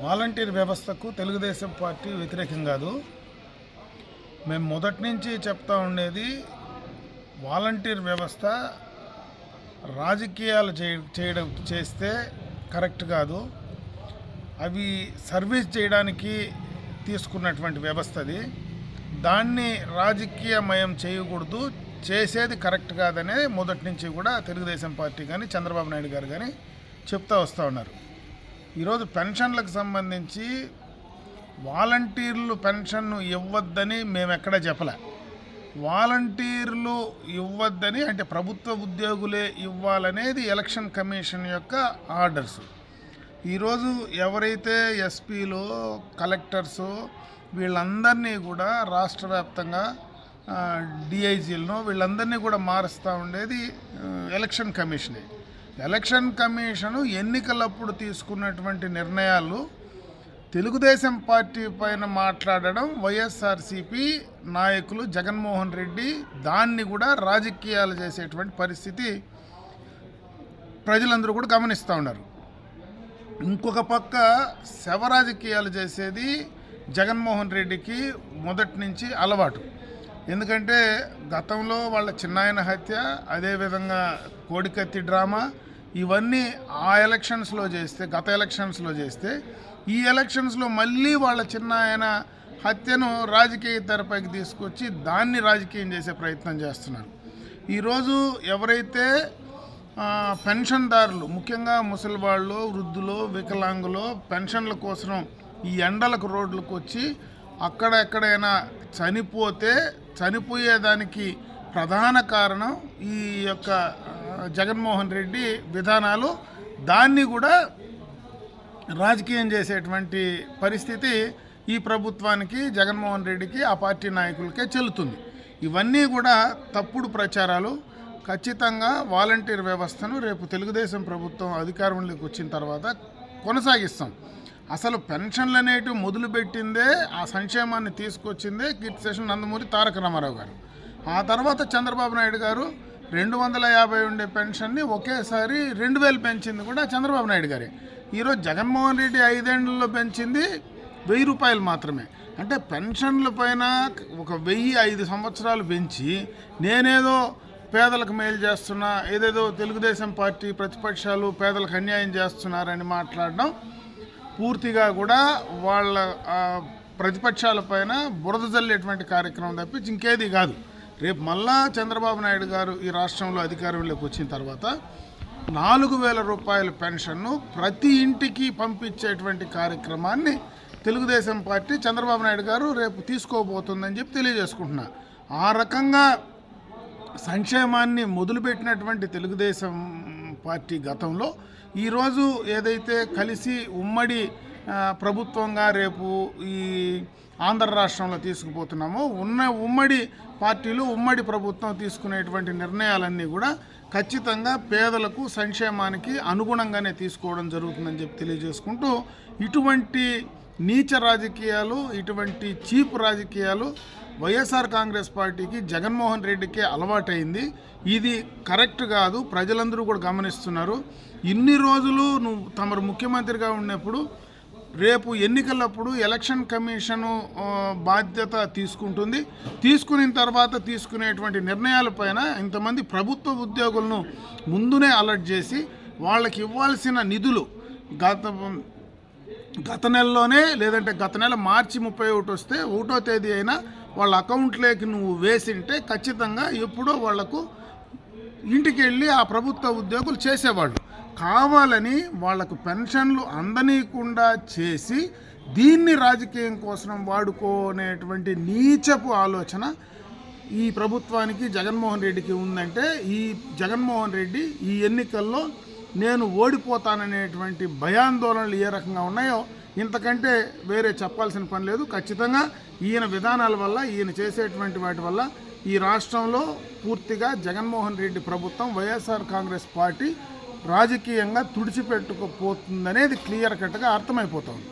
Volunteer వ్యవస్థకు Telugu Desam party వ్యతిరేకం కాదు. మేము మొదటి నుంచి చెప్తా ఉండేది వాలంటీర్ వ్యవస్థ రాజకీయాలు చేస్తే కరెక్ట్ కాదు. అవి సర్వీస్ చేయడానికి తీసుకున్నటువంటి వ్యవస్థ అది. దాన్ని రాజకీయమయం చేయకూడదు, చేసేది కరెక్ట్ కాదనే మొదటి నుంచి కూడా తెలుగుదేశం పార్టీ కానీ చంద్రబాబు నాయుడు గారు కానీ చెప్తూ వస్తూ ఉన్నారు. ఈరోజు పెన్షన్లకు సంబంధించి వాలంటీర్లు పెన్షన్ ఇవ్వద్దని మేము ఎక్కడా చెప్పలే. వాలంటీర్లు ఇవ్వద్దని అంటే ప్రభుత్వ ఉద్యోగులే ఇవ్వాలనేది ఎలక్షన్ కమిషన్ యొక్క ఆర్డర్స్. ఈరోజు ఎవరైతే ఎస్పీలు, కలెక్టర్సు వీళ్ళందరినీ కూడా రాష్ట్ర వ్యాప్తంగా డిఐజీలను వీళ్ళందరినీ కూడా మారుస్తూ ఉండేది ఎలక్షన్ కమిషనే. ఎలక్షన్ కమిషను ఎన్నికలప్పుడు తీసుకున్నటువంటి నిర్ణయాలు తెలుగుదేశం పార్టీ పైన మాట్లాడడం, వైఎస్ఆర్సీపీ నాయకులు జగన్మోహన్ రెడ్డి దాన్ని కూడా రాజకీయాలు చేసేటువంటి పరిస్థితి ప్రజలందరూ కూడా గమనిస్తూ ఉన్నారు. ఇంకొక పక్క శవ రాజకీయాలు చేసేది జగన్మోహన్ రెడ్డికి మొదటి నుంచి అలవాటు. ఎందుకంటే గతంలో వాళ్ళ చిన్నాయన హత్య, అదేవిధంగా కోడికత్తి డ్రామా ఇవన్నీ ఆ ఎలక్షన్స్లో చేస్తే, గత ఎలక్షన్స్లో చేస్తే, ఈ ఎలక్షన్స్లో మళ్ళీ వాళ్ళ చిన్నాయన హత్యను రాజకీయ తెరపైకి తీసుకొచ్చి దాన్ని రాజకీయం చేసే ప్రయత్నం చేస్తున్నారు. ఈరోజు ఎవరైతే పెన్షన్దారులు, ముఖ్యంగా ముసలివాళ్ళు, వృద్ధులు, వికలాంగులు పెన్షన్ల కోసం ఈ ఎండలకు రోడ్లకు వచ్చి అక్కడ ఎక్కడైనా చనిపోతే చనిపోయేదానికి ప్రధాన కారణం ఈ యొక్క జగన్మోహన్ రెడ్డి విధానాలు, దాన్ని కూడా రాజకీయం చేసేటువంటి పరిస్థితి ఈ ప్రభుత్వానికి, జగన్మోహన్ రెడ్డికి, ఆ పార్టీ నాయకులకే చెల్లుతుంది. ఇవన్నీ కూడా తప్పుడు ప్రచారాలు. ఖచ్చితంగా వాలంటీర్ వ్యవస్థను రేపు తెలుగుదేశం ప్రభుత్వం అధికారంలోకి వచ్చిన తర్వాత కొనసాగిస్తాం. అసలు పెన్షన్లు అనేటివి మొదలుపెట్టిందే, ఆ సంక్షేమాన్ని తీసుకొచ్చిందే కీర్తిశేషులు నందమూరి తారక రామారావు గారు. ఆ తర్వాత చంద్రబాబు నాయుడు గారు 250 ఉండే పెన్షన్ని ఒకేసారి 2000 పెంచింది కూడా చంద్రబాబు నాయుడు గారే. ఈరోజు జగన్మోహన్ రెడ్డి 5 ఏళ్లలో పెంచింది 1000 రూపాయలు మాత్రమే. అంటే పెన్షన్ల పైన ఒక 5 సంవత్సరాలు పెంచి నేనేదో పేదలకు మేలు చేస్తున్నా, ఏదేదో తెలుగుదేశం పార్టీ ప్రతిపక్షాలు పేదలకు అన్యాయం చేస్తున్నారని మాట్లాడడం పూర్తిగా కూడా వాళ్ళ ప్రతిపక్షాల పైన బురద జల్లేటువంటి కార్యక్రమం తప్పించి ఇంకేది కాదు. రేపు మళ్ళా చంద్రబాబు నాయుడు గారు ఈ రాష్ట్రంలో అధికారంలోకి వచ్చిన తర్వాత 4000 రూపాయల పెన్షన్ను ప్రతి ఇంటికి పంపించేటువంటి కార్యక్రమాన్ని తెలుగుదేశం పార్టీ, చంద్రబాబు నాయుడు గారు రేపు తీసుకోబోతుందని చెప్పి తెలియజేసుకుంటున్నా. ఆ రకంగా సంక్షేమాన్ని మొదలుపెట్టినటువంటి తెలుగుదేశం పార్టీ గతంలో ఈరోజు ఏదైతే కలిసి ఉమ్మడి ప్రభుత్వంగా రేపు ఈ ఆంధ్ర రాష్ట్రంలో తీసుకుపోతున్నామో, ఉమ్మడి పార్టీలు, ఉమ్మడి ప్రభుత్వం తీసుకునేటువంటి నిర్ణయాలన్నీ కూడా ఖచ్చితంగా పేదలకు, సంక్షేమానికి అనుగుణంగానే తీసుకోవడం జరుగుతుందని చెప్పి తెలియజేసుకుంటూ, ఇటువంటి నీచ రాజకీయాలు, ఇటువంటి చీప్ రాజకీయాలు వైఎస్ఆర్ కాంగ్రెస్ పార్టీకి, జగన్మోహన్ రెడ్డికే అలవాటైంది. ఇది కరెక్ట్ కాదు, ప్రజలందరూ కూడా గమనిస్తున్నారు. ఇన్ని రోజులు నువ్వు తమరు ముఖ్యమంత్రిగా ఉన్నప్పుడు రేపు ఎన్నికలప్పుడు ఎలక్షన్ కమిషను బాధ్యత తీసుకుంటుంది. తీసుకున్న తర్వాత తీసుకునేటువంటి నిర్ణయాలపైన ఇంతమంది ప్రభుత్వ ఉద్యోగులను ముందునే అలర్ట్ చేసి వాళ్ళకి ఇవ్వాల్సిన నిధులు గత నెలలోనే, లేదంటే గత నెల మార్చి 31 వస్తే 1వ తేదీ అయినా వాళ్ళ అకౌంట్లోకి నువ్వు వేసింటే ఖచ్చితంగా ఎప్పుడో వాళ్లకు ఇంటికి వెళ్ళి ఆ ప్రభుత్వ ఉద్యోగులు చేసేవాళ్ళు. కావాలని వాళ్లకు పెన్షన్లు అందనీయకుండా చేసి దీన్ని రాజకీయం కోసం వాడుకోనేటువంటి నీచపు ఆలోచన ఈ ప్రభుత్వానికి, జగన్మోహన్ రెడ్డికి ఉందంటే, ఈ జగన్మోహన్ రెడ్డి ఈ ఎన్నికల్లో నేను ఓడిపోతాననేటువంటి భయాందోళనలు ఏ రకంగా ఉన్నాయో ఇంతకంటే వేరే చెప్పాల్సిన పని లేదు. ఖచ్చితంగా ఈయన విధానాల వల్ల, ఈయన చేసేటువంటి వాటి వల్ల ఈ రాష్ట్రంలో పూర్తిగా జగన్మోహన్ రెడ్డి ప్రభుత్వం, వైఎస్ఆర్ కాంగ్రెస్ పార్టీ రాజకీయంగా తుడిచిపెట్టుకుపోతుందనేది క్లియర్ కట్గా అర్థమైపోతుంది.